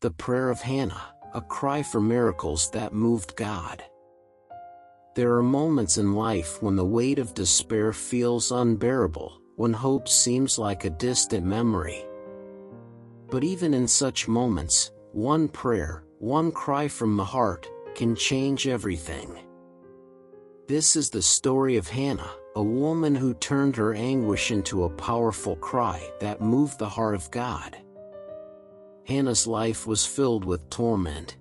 The prayer of Hannah, a cry for miracles that moved God. There are moments in life when the weight of despair feels unbearable, when hope seems like a distant memory. But even in such moments, one prayer, one cry from the heart, can change everything. This is the story of Hannah, a woman who turned her anguish into a powerful cry that moved the heart of God. Hannah's life was filled with torment.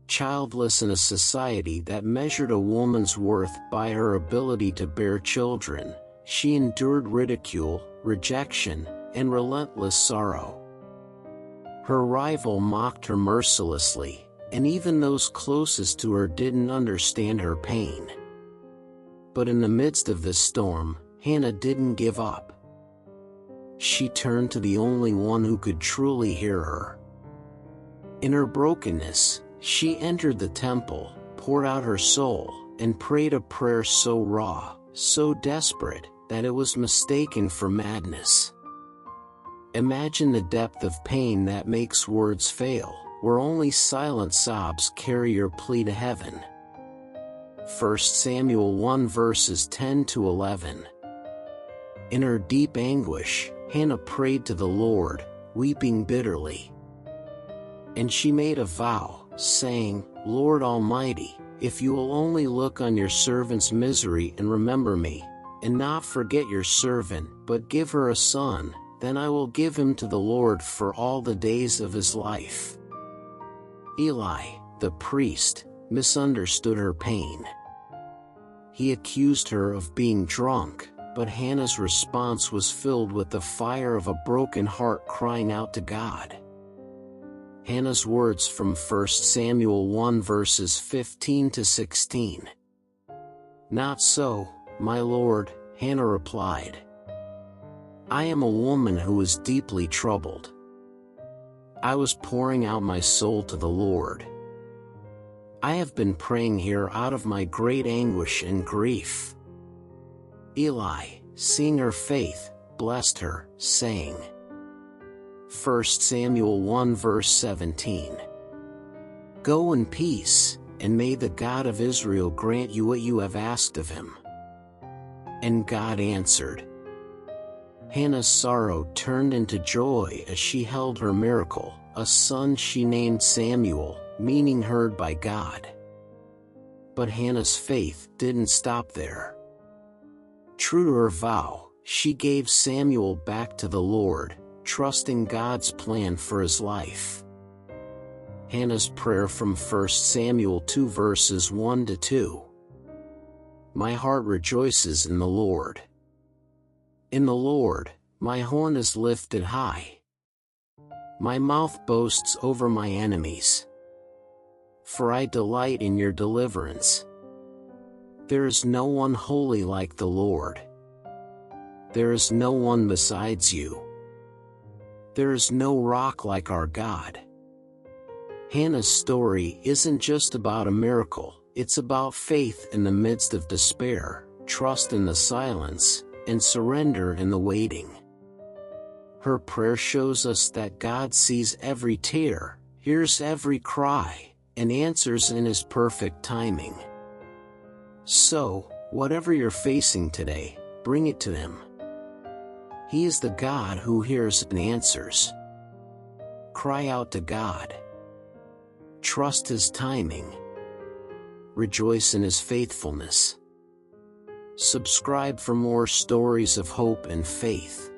Childless in a society that measured a woman's worth by her ability to bear children, she endured ridicule, rejection, and relentless sorrow. Her rival mocked her mercilessly, and even those closest to her didn't understand her pain. But in the midst of this storm, Hannah didn't give up. She turned to the only one who could truly hear her. In her brokenness, she entered the temple, poured out her soul, and prayed a prayer so raw, so desperate, that it was mistaken for madness. Imagine the depth of pain that makes words fail, where only silent sobs carry your plea to heaven. 1 Samuel 1 verses 10 to 11. In her deep anguish, Hannah prayed to the Lord, weeping bitterly. And she made a vow, saying, "Lord Almighty, if you will only look on your servant's misery and remember me, and not forget your servant, but give her a son, then I will give him to the Lord for all the days of his life." Eli, the priest, misunderstood her pain. He accused her of being drunk, but Hannah's response was filled with the fire of a broken heart crying out to God. Hannah's words from 1 Samuel 1 verses 15 to 16. "Not so, my Lord," Hannah replied. "I am a woman who is deeply troubled. I was pouring out my soul to the Lord. I have been praying here out of my great anguish and grief." Eli, seeing her faith, blessed her, saying, 1 Samuel 1 verse 17. "Go in peace, and may the God of Israel grant you what you have asked of him." And God answered. Hannah's sorrow turned into joy as she held her miracle, a son she named Samuel, meaning heard by God. But Hannah's faith didn't stop there. True to her vow, she gave Samuel back to the Lord, trusting God's plan for his life. Hannah's prayer from 1 Samuel 2 verses 1 to 2. "My heart rejoices in the Lord. In the Lord, my horn is lifted high. My mouth boasts over my enemies. For I delight in your deliverance. There is no one holy like the Lord. There is no one besides you. There is no rock like our God." Hannah's story isn't just about a miracle, it's about faith in the midst of despair, trust in the silence, and surrender in the waiting. Her prayer shows us that God sees every tear, hears every cry, and answers in his perfect timing. So, whatever you're facing today, bring it to him. He is the God who hears and answers. Cry out to God. Trust his timing. Rejoice in his faithfulness. Subscribe for more stories of hope and faith.